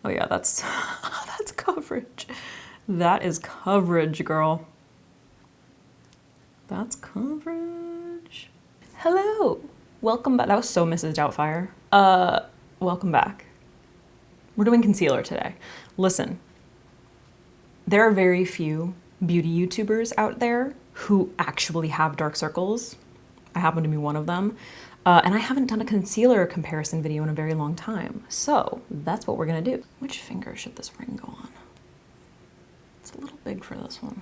Oh yeah, that's that's coverage. That is coverage, girl. That's coverage. Hello. Welcome back. That was so Mrs. Doubtfire. Welcome back. We're doing concealer today. Listen, there are very few beauty YouTubers out there who actually have dark circles. I happen to be one of them. And I haven't done a concealer comparison video in a very long time. So that's what we're gonna do. Which finger should this ring go on? It's a little big for this one.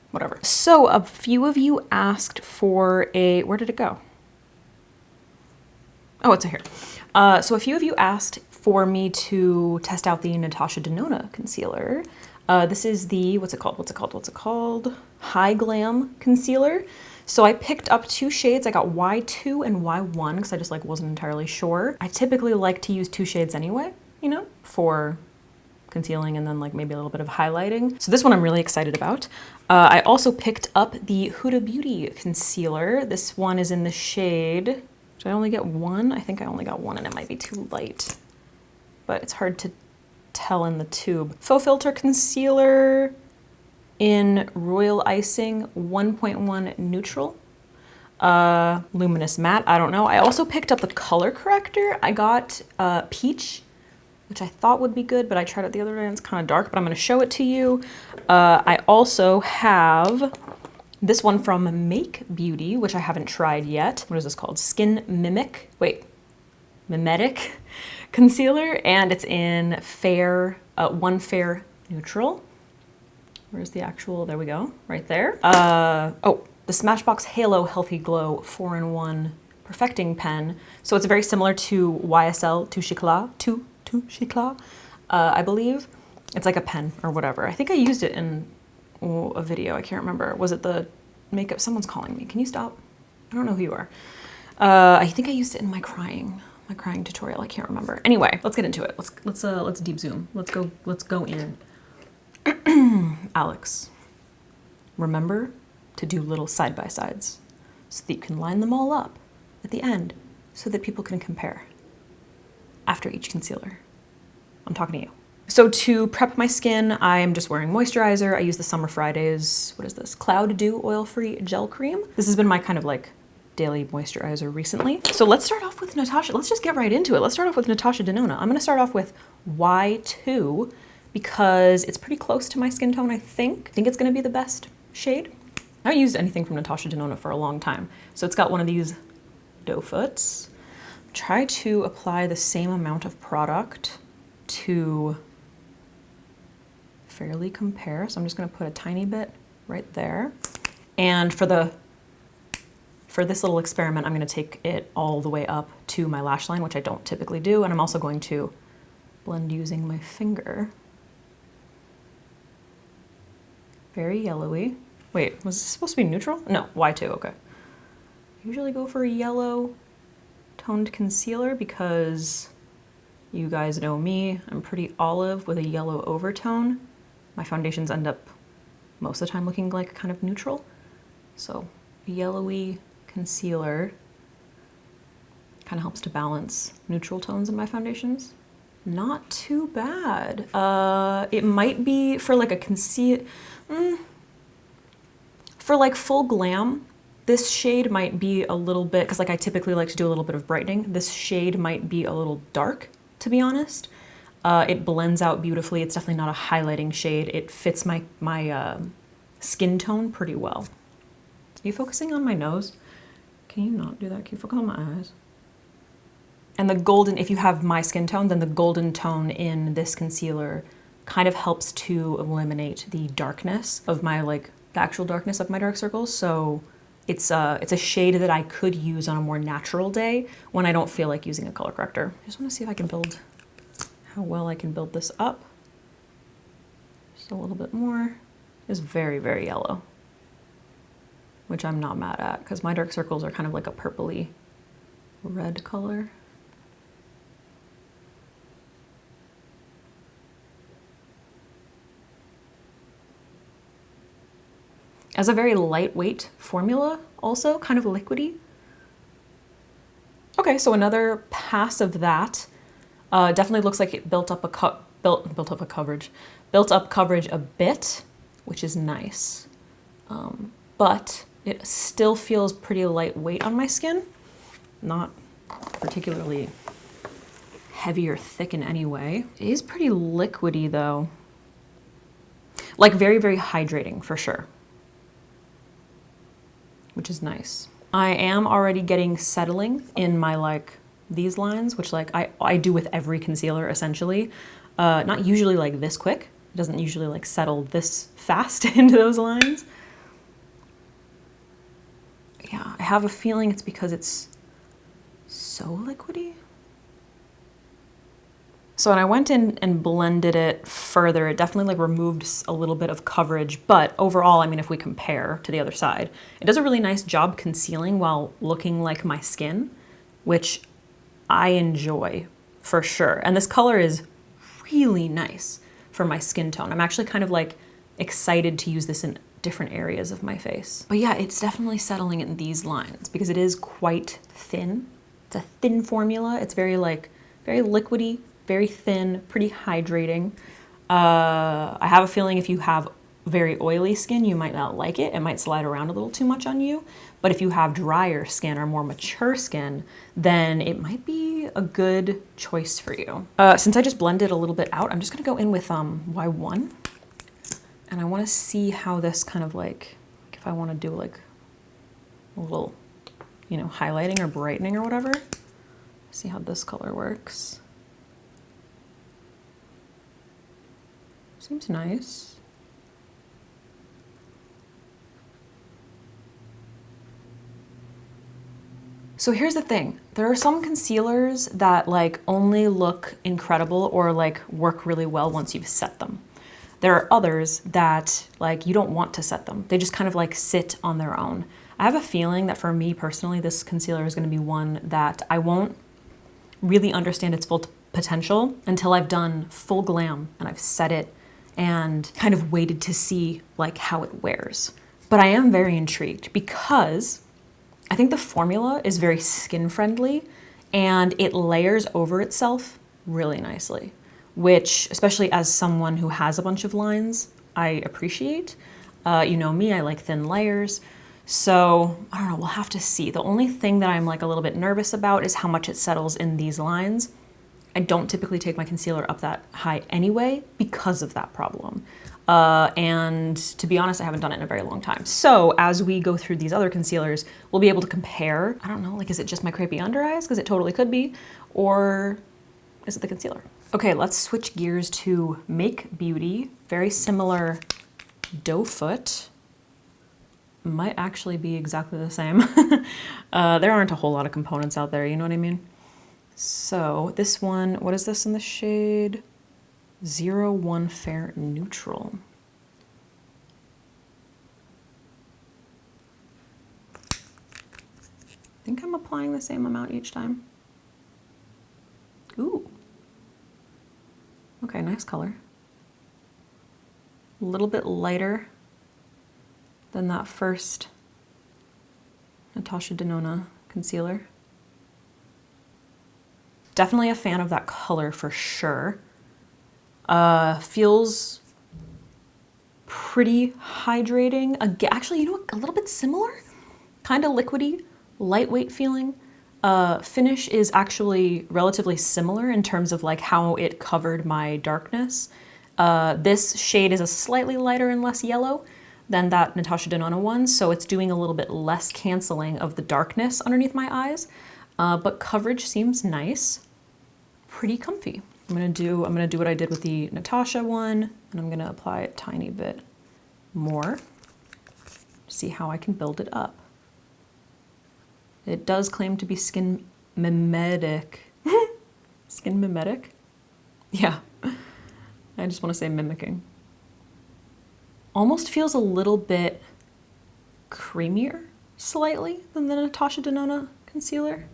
Whatever. So a few of you asked for a, where did it go? Oh, it's here. So a few of you asked for me to test out the Natasha Denona concealer. This is the, what's it called? High Glam Concealer. So I picked up 2 shades. I got Y2 and Y1 because I just like wasn't entirely sure. I typically like to use 2 shades anyway, you know, for concealing and then like maybe a little bit of highlighting. So this one I'm really excited about. I also picked up the Huda Beauty concealer. This one is in the shade, did I only get 1? I think I only got 1 and it might be too light, but it's hard to tell in the tube. Faux Filter Concealer in Royal Icing 1.1 Neutral. Luminous Matte, I don't know. I also picked up the color corrector. I got Peach, which I thought would be good, but I tried it the other day and it's kind of dark, but I'm gonna show it to you. I also have this one from Make Beauty, which I haven't tried yet. What is this called? Skin Mimic, Mimetic Concealer, and it's in Fair, One Fair Neutral. Where's the actual, there we go, right there. Oh, the Smashbox Halo Healthy Glow 4-in-1 Perfecting Pen. So it's very similar to YSL Touche Éclat, I believe. It's like a pen or whatever. I think I used it in a video, I can't remember. Was it the makeup? Someone's calling me. Can you stop? I don't know who you are. I think I used it in my crying tutorial. I can't remember. Anyway, let's get into it. Let's deep zoom. Let's go in. Alex, remember to do little side-by-sides so that you can line them all up at the end so that people can compare after each concealer. I'm talking to you. So to prep my skin, I'm just wearing moisturizer. I use the Summer Fridays, what is this? Cloud Dew Oil-Free Gel Cream. This has been my kind of like daily moisturizer recently. So let's start off with Natasha. Let's just get right into it. Let's start off with Natasha Denona. I'm gonna start off with Y2 because it's pretty close to my skin tone, I think. I think it's gonna be the best shade. I haven't used anything from Natasha Denona for a long time. So it's got one of these doe foots. Try to apply the same amount of product to fairly compare. So I'm just gonna put a tiny bit right there. And for this little experiment, I'm gonna take it all the way up to my lash line, which I don't typically do. And I'm also going to blend using my finger. Very yellowy. Wait, was this supposed to be neutral? No, Y2, okay. Usually go for a yellow toned concealer because you guys know me, I'm pretty olive with a yellow overtone. My foundations end up most of the time looking like kind of neutral. So yellowy concealer kind of helps to balance neutral tones in my foundations. Not too bad. It might be for like a for like full glam, this shade might be a little bit, because like I typically like to do a little bit of brightening. This shade might be a little dark, to be honest. It blends out beautifully. It's definitely not a highlighting shade. It fits my skin tone pretty well. Are you focusing on my nose? Can you not do that? Can you focus on my eyes? And the golden, if you have my skin tone, then the golden tone in this concealer kind of helps to eliminate the darkness of my, like, the actual darkness of my dark circles. So it's a shade that I could use on a more natural day when I don't feel like using a color corrector. I just want to see if I can build, how well I can build this up. Just a little bit more. It's very, very yellow, which I'm not mad at because my dark circles are kind of like a purpley red color. As a very lightweight formula, also kind of liquidy. Okay, so another pass of that. Definitely looks like it built up coverage a bit, which is nice. But it still feels pretty lightweight on my skin. Not particularly heavy or thick in any way. It is pretty liquidy though. Like very, very hydrating for sure, which is nice. I am already getting settling in my like these lines, which like I do with every concealer essentially. Not usually like this quick. It doesn't usually like settle this fast into those lines. Yeah, I have a feeling it's because it's so liquidy. So when I went in and blended it further, it definitely like removed a little bit of coverage, but overall, I mean, if we compare to the other side, it does a really nice job concealing while looking like my skin, which I enjoy for sure. And this color is really nice for my skin tone. I'm actually kind of like excited to use this in different areas of my face. But yeah, it's definitely settling in these lines because it is quite thin. It's a thin formula. It's very like, very liquidy, very thin, pretty hydrating. I have a feeling if you have very oily skin, you might not like it. It might slide around a little too much on you. But if you have drier skin or more mature skin, then it might be a good choice for you. Since I just blended a little bit out, I'm just gonna go in with Y1. And I wanna see how this kind of like, if I wanna do like a little, you know, highlighting or brightening or whatever. See how this color works. Seems nice. So here's the thing. There are some concealers that like only look incredible or like work really well once you've set them. There are others that like you don't want to set them. They just kind of like sit on their own. I have a feeling that for me personally, this concealer is going to be one that I won't really understand its full potential until I've done full glam and I've set it and kind of waited to see like how it wears. But I am very intrigued because I think the formula is very skin friendly and it layers over itself really nicely, which especially as someone who has a bunch of lines, I appreciate. You know me, I like thin layers. So I don't know, we'll have to see. The only thing that I'm like a little bit nervous about is how much it settles in these lines. I don't typically take my concealer up that high anyway because of that problem. And to be honest, I haven't done it in a very long time. So as we go through these other concealers, we'll be able to compare. I don't know, like, is it just my crepey under eyes? Because it totally could be. Or is it the concealer? Okay, let's switch gears to Make Beauty. Very similar doe foot. Might actually be exactly the same. There aren't a whole lot of components out there, you know what I mean? So this one, what is this in the shade? 01 Fair Neutral. I think I'm applying the same amount each time. Ooh. Okay, nice color. A little bit lighter than that first Natasha Denona concealer. Definitely a fan of that color for sure. Feels pretty hydrating. Actually, you know what? A little bit similar. Kind of liquidy, lightweight feeling. Finish is actually relatively similar in terms of like how it covered my darkness. This shade is a slightly lighter and less yellow than that Natasha Denona one, so it's doing a little bit less canceling of the darkness underneath my eyes. But coverage seems nice. Pretty comfy. I'm gonna do what I did with the Natasha one, and I'm gonna apply a tiny bit more. See how I can build it up. It does claim to be skin mimetic. Skin mimetic? Yeah. I just want to say mimicking. Almost feels a little bit creamier, slightly, than the Natasha Denona concealer.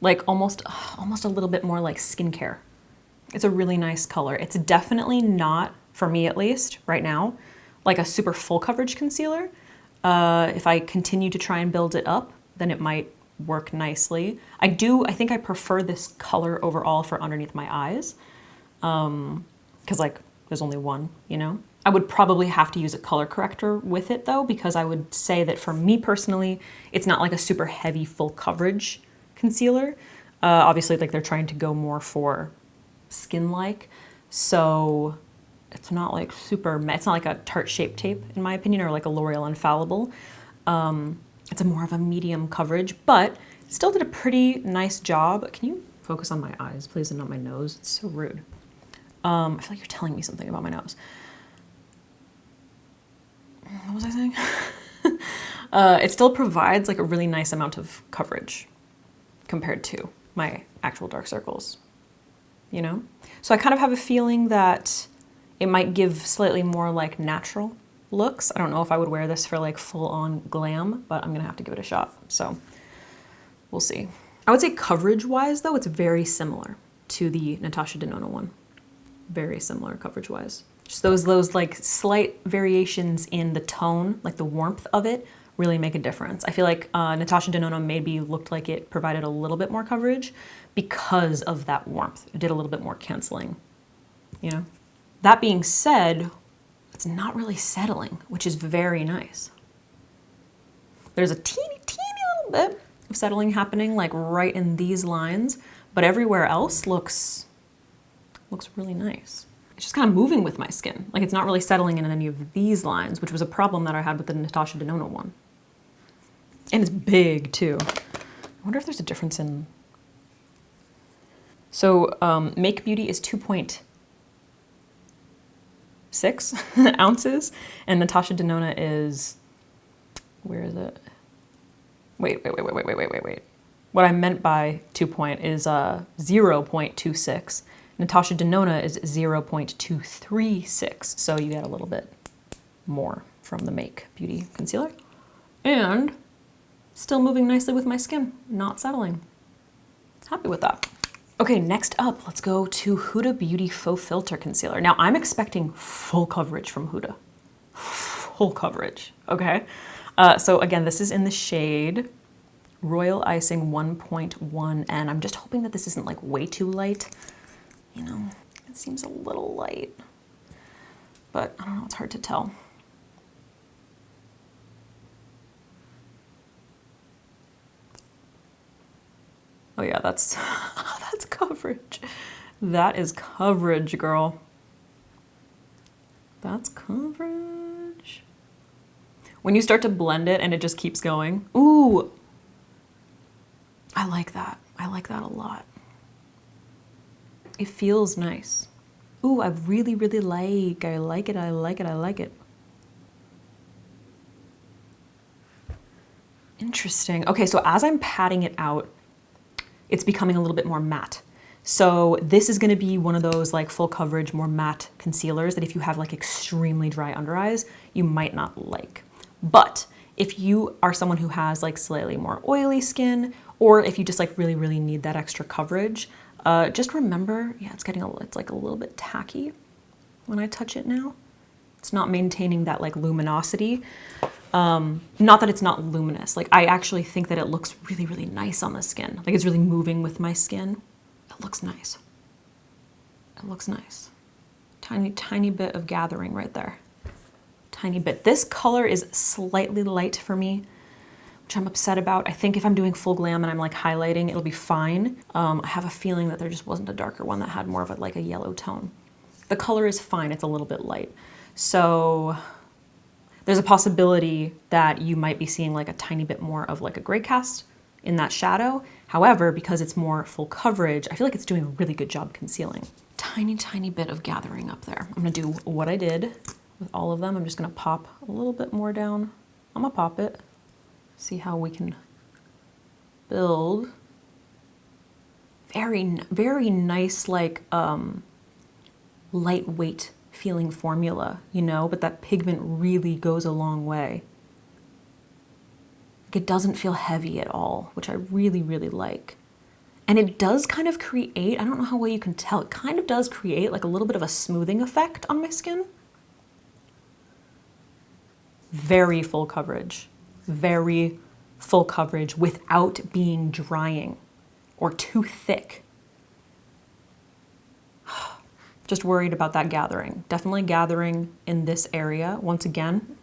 Like almost a little bit more like skincare. It's a really nice color. It's definitely not, for me at least, right now, like a super full coverage concealer. If I continue to try and build it up, then it might work nicely. I think I prefer this color overall for underneath my eyes. Because like there's only one, you know? I would probably have to use a color corrector with it though, because I would say that for me personally, it's not like a super heavy full coverage concealer. Obviously like they're trying to go more for skin-like. So it's not like it's not like a Tarte Shape Tape in my opinion, or like a L'Oreal Infallible. It's a more of a medium coverage, but still did a pretty nice job. Can you focus on my eyes, please, and not my nose? It's so rude. I feel like you're telling me something about my nose. What was I saying? It still provides like a really nice amount of coverage compared to my actual dark circles, you know? So I kind of have a feeling that it might give slightly more like natural looks. I don't know if I would wear this for like full on glam, but I'm gonna have to give it a shot. So we'll see. I would say coverage wise though, it's very similar to the Natasha Denona one. Very similar coverage wise. Just those like slight variations in the tone, like the warmth of it, really make a difference. I feel like Natasha Denona maybe looked like it provided a little bit more coverage because of that warmth. It did a little bit more canceling, you know? That being said, it's not really settling, which is very nice. There's a teeny little bit of settling happening like right in these lines, but everywhere else looks really nice. It's just kind of moving with my skin. Like it's not really settling in any of these lines, which was a problem that I had with the Natasha Denona one. And it's big too. I wonder if there's a difference in... So Make Beauty is 2.6 ounces, and Natasha Denona is... Where is it? Wait. What I meant by 2 point is 0.26. Natasha Denona is 0.236, so you get a little bit more from the Make Beauty concealer. And still moving nicely with my skin, not settling. Happy with that. Okay, next up, let's go to Huda Beauty Faux Filter Concealer. Now, I'm expecting full coverage from Huda. Full coverage, okay? So again, this is in the shade Royal Icing 1.1, and I'm just hoping that this isn't like way too light. You know, it seems a little light, but I don't know, it's hard to tell. Oh yeah, that's coverage. That is coverage, girl. That's coverage. When you start to blend it and it just keeps going. Ooh, I like that. I like that a lot. It feels nice. Ooh, I really like. I like it. Interesting. Okay, so as I'm patting it out, it's becoming a little bit more matte. So this is gonna be one of those like full coverage, more matte concealers that if you have like extremely dry under eyes, you might not like. But if you are someone who has like slightly more oily skin, or if you just like really need that extra coverage, just remember, yeah, it's like a little bit tacky when I touch it now. It's not maintaining that like luminosity. Not that it's not luminous. Like I actually think that it looks really nice on the skin. Like it's really moving with my skin. It looks nice. It looks nice. Tiny bit of gathering right there. Tiny bit. This color is slightly light for me, which I'm upset about. I think if I'm doing full glam and I'm like highlighting, it'll be fine. I have a feeling that there just wasn't a darker one that had more of a, like a yellow tone. The color is fine, it's a little bit light. So there's a possibility that you might be seeing like a tiny bit more of like a gray cast in that shadow. However, because it's more full coverage, I feel like it's doing a really good job concealing. Tiny bit of gathering up there. I'm gonna do what I did with all of them. I'm just gonna pop a little bit more down. I'm gonna pop it. See how we can build. Very nice, like lightweight feeling formula, you know, but that pigment really goes a long way. Like it doesn't feel heavy at all, which I really like. And it does kind of create, I don't know how well you can tell, it kind of does create like a little bit of a smoothing effect on my skin. Very full coverage. Very full coverage without being drying or too thick. Just worried about that gathering. Definitely gathering in this area. Once again,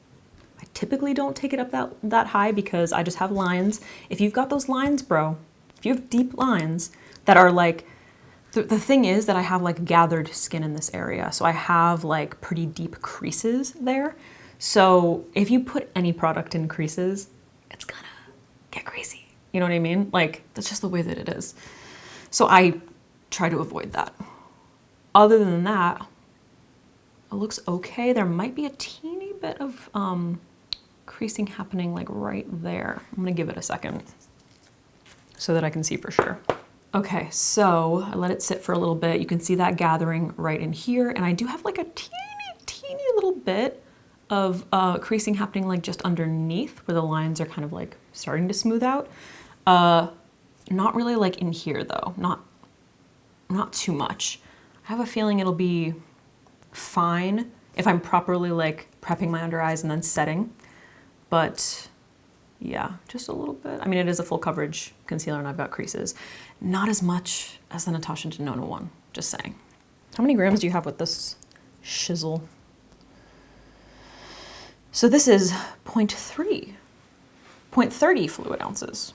I typically don't take it up that high because I just have lines. If you've got those lines, bro, if you have deep lines that are like, the thing is that I have like gathered skin in this area. So I have like pretty deep creases there. So if you put any product in creases, it's gonna get crazy. You know what I mean? Like, that's just the way that it is. So I try to avoid that. Other than that, it looks okay. There might be a teeny bit of creasing happening like right there. I'm gonna give it a second so that I can see for sure. Okay, so I let it sit for a little bit. You can see that gathering right in here. And I do have like a teeny little bit of creasing happening like just underneath where the lines are kind of like starting to smooth out. Not really like in here though, not too much. I have a feeling it'll be fine if I'm properly like prepping my under eyes and then setting. But yeah, just a little bit. I mean, it is a full coverage concealer and I've got creases. Not as much as the Natasha Denona one, just saying. How many grams do you have with this shizzle? So this is 0.3, 0.30 fluid ounces.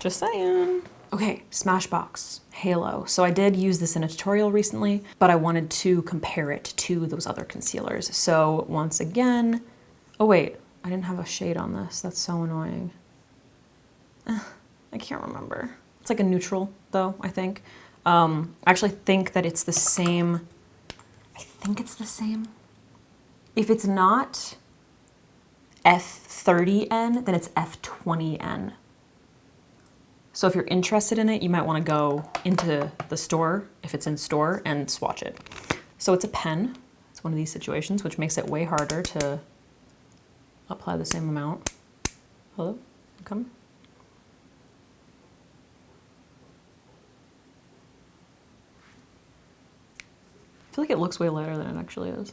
Just saying. Okay, Smashbox Halo. So I did use this in a tutorial recently, but I wanted to compare it to those other concealers. So once again, oh wait, I didn't have a shade on this. That's so annoying. I can't remember. It's like a neutral though, I think. I actually think that it's the same. I think it's the same. If it's not F30N, then it's F20N. So if you're interested in it, you might want to go into the store, if it's in store, and swatch it. So it's a pen. It's one of these situations, which makes it way harder to apply the same amount. Hello? Come. I feel like it looks way lighter than it actually is.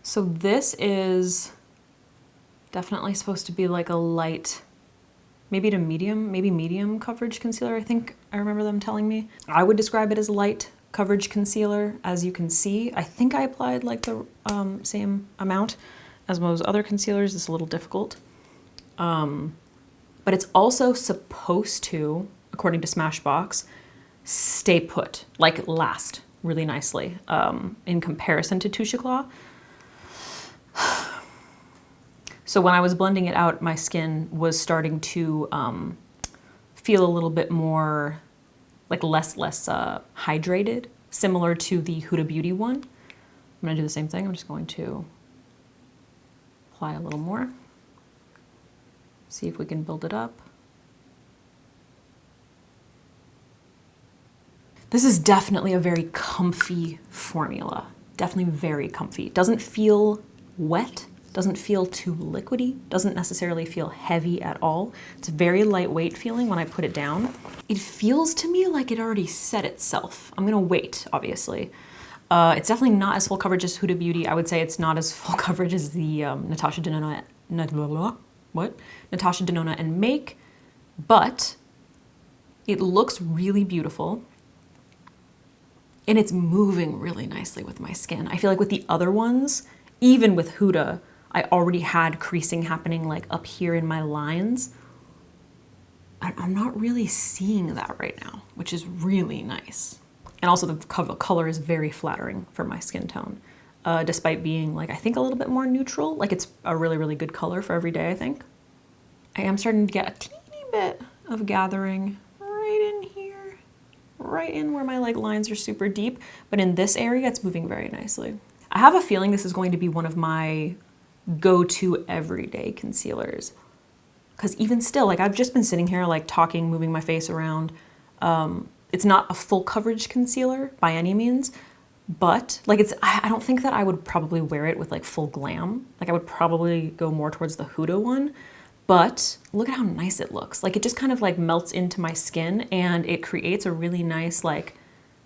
So this is definitely supposed to be like a light, maybe to medium, maybe medium coverage concealer, I think I remember them telling me. I would describe it as light coverage concealer. As you can see, I think I applied like the same amount as most other concealers. It's a little difficult. But it's also supposed to, according to Smashbox, stay put, like last really nicely in comparison to Touche Éclat. So when I was blending it out, my skin was starting to feel a little bit more, like less hydrated, similar to the Huda Beauty one. I'm gonna do the same thing. I'm just going to apply a little more. See if we can build it up. This is definitely a very comfy formula. Definitely very comfy. Doesn't feel wet. Doesn't feel too liquidy, doesn't necessarily feel heavy at all. It's very lightweight feeling when I put it down. It feels to me like it already set itself. I'm gonna wait, obviously. It's definitely not as full coverage as Huda Beauty. I would say it's not as full coverage as the Natasha Denona, Natasha Denona and Make, but it looks really beautiful. And it's moving really nicely with my skin. I feel like with the other ones, even with Huda, I already had creasing happening like up here in my lines. I'm not really seeing that right now, which is really nice. And also the color is very flattering for my skin tone, despite being like, I think a little bit more neutral. Like it's a really, really good color for every day, I think. I am starting to get a teeny bit of gathering right in here, right in where my like lines are super deep. But in this area, it's moving very nicely. I have a feeling this is going to be one of my go-to everyday concealers. Because even still, like I've just been sitting here like talking, moving my face around. It's not a full coverage concealer by any means, but like I don't think that I would probably wear it with like full glam. Like I would probably go more towards the Huda one, but look at how nice it looks. Like it just kind of like melts into my skin and it creates a really nice like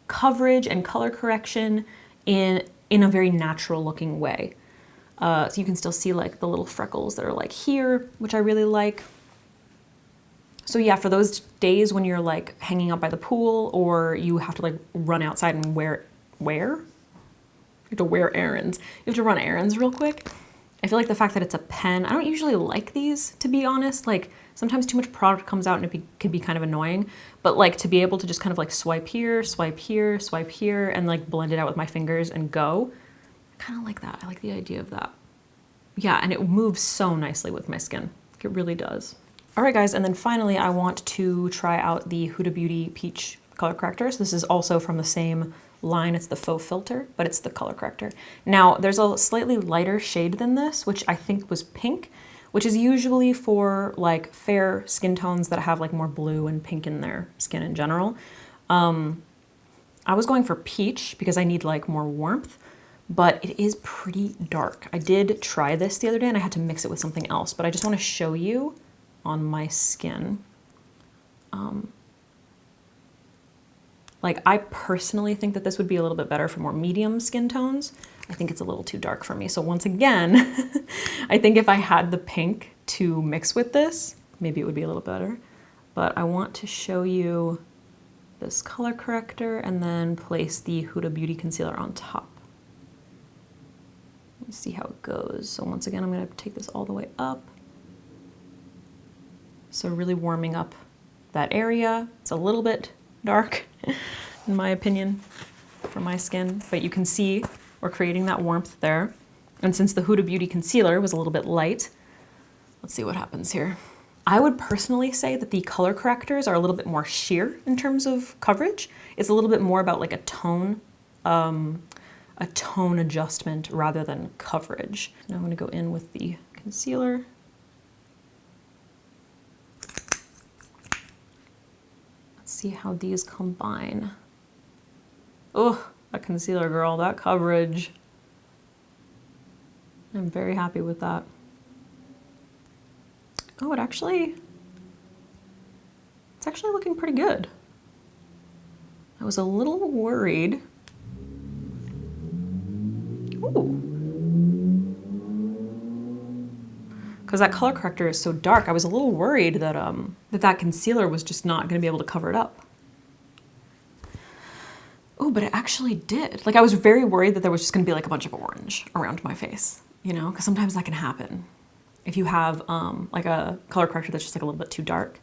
coverage and color correction in a very natural looking way. So you can still see like the little freckles that are like here, which I really like. So yeah, for those days when you're like hanging out by the pool or you have to like run outside and you have to wear errands. You have to run errands real quick. I feel like the fact that it's a pen, I don't usually like these, to be honest. Like sometimes too much product comes out and it can be kind of annoying, but like to be able to just kind of like swipe here, swipe here, swipe here, and like blend it out with my fingers and go, I kind of like that. I like the idea of that. Yeah, and it moves so nicely with my skin. It really does. All right, guys, and then finally, I want to try out the Huda Beauty Peach Color Corrector. So this is also from the same line. It's the Faux Filter, but it's the Color Corrector. Now, there's a slightly lighter shade than this, which I think was pink, which is usually for like fair skin tones that have like more blue and pink in their skin in general. I was going for peach because I need like more warmth, but it is pretty dark. I did try this the other day and I had to mix it with something else, but I just want to show you on my skin. Like I personally think that this would be a little bit better for more medium skin tones. I think it's a little too dark for me. So once again, I think if I had the pink to mix with this, maybe it would be a little better. But I want to show you this color corrector and then place the Huda Beauty concealer on top. Let's see how it goes. So once again, I'm gonna take this all the way up. So really warming up that area. It's a little bit dark, in my opinion, for my skin, but you can see we're creating that warmth there. And since the Huda Beauty concealer was a little bit light, let's see what happens here. I would personally say that the color correctors are a little bit more sheer in terms of coverage. It's a little bit more about like a tone adjustment rather than coverage. Now I'm gonna go in with the concealer. See how these combine. Oh, that concealer, girl, that coverage. I'm very happy with that. Oh, it's actually looking pretty good. I was a little worried. Ooh. Because that color corrector is so dark, I was a little worried that that concealer was just not going to be able to cover it up. Oh, but it actually did. Like I was very worried that there was just going to be like a bunch of orange around my face, you know, because sometimes that can happen if you have like a color corrector that's just like a little bit too dark.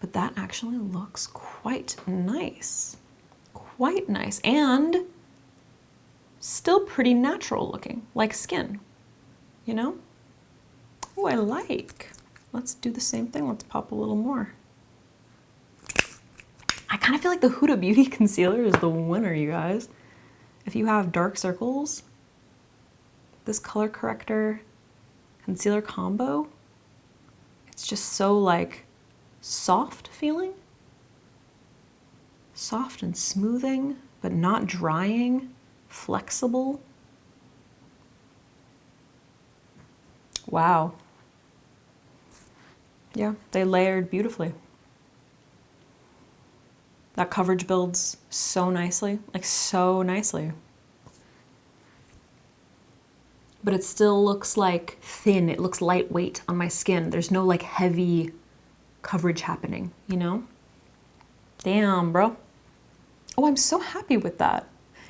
But that actually looks quite nice. Quite nice and still pretty natural looking, like skin, you know? Oh, I like. Let's do the same thing. Let's pop a little more. I kind of feel like the Huda Beauty concealer is the winner, you guys. If you have dark circles, this color corrector concealer combo, it's just so like soft feeling. Soft and smoothing, but not drying, flexible. Wow. Yeah, they layered beautifully. That coverage builds so nicely, like so nicely. But it still looks like thin, it looks lightweight on my skin. There's no like heavy coverage happening, you know? Damn, bro. Oh, I'm so happy with that.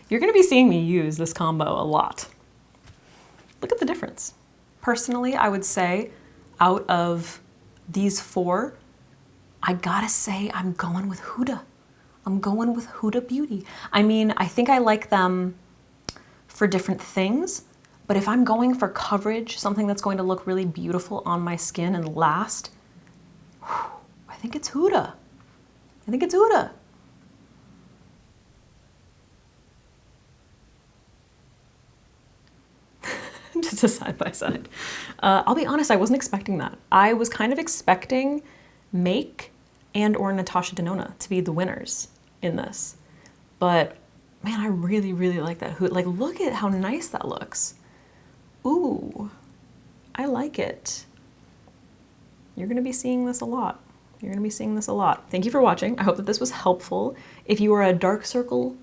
You're gonna be seeing me use this combo a lot. Look at the difference. Personally, I would say out of these four, I gotta say I'm going with Huda. I'm going with Huda Beauty. I mean, I think I like them for different things, but if I'm going for coverage, something that's going to look really beautiful on my skin and last, I think it's Huda. I think it's Huda. Just a side by side. I'll be honest, I wasn't expecting that. I was kind of expecting Make and or Natasha Denona to be the winners in this. But man, I really, really like that hood. Like, look at how nice that looks. Ooh, I like it. You're gonna be seeing this a lot. You're gonna be seeing this a lot. Thank you for watching. I hope that this was helpful. If you are a dark circle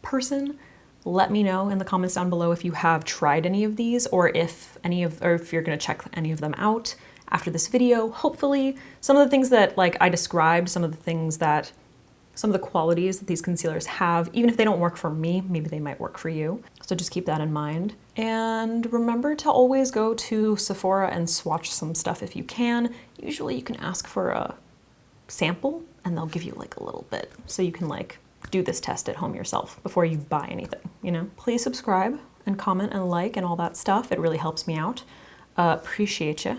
person, Let me know in the comments down below if you have tried any of these, or if you're gonna check any of them out after this video. Hopefully, some of the things that like I described, some of the qualities that these concealers have, even if they don't work for me, maybe they might work for you. So just keep that in mind. And remember to always go to Sephora and swatch some stuff if you can. Usually you can ask for a sample and they'll give you like a little bit, so you can like do this test at home yourself before you buy anything, you know? Please subscribe and comment and like and all that stuff. It really helps me out. Appreciate you.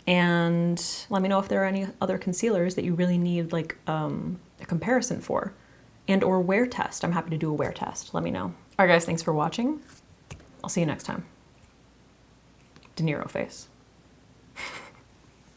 And let me know if there are any other concealers that you really need like a comparison for, and or wear test. I'm happy to do a wear test. Let me know. All right, guys, thanks for watching. I'll see you next time. De Niro face.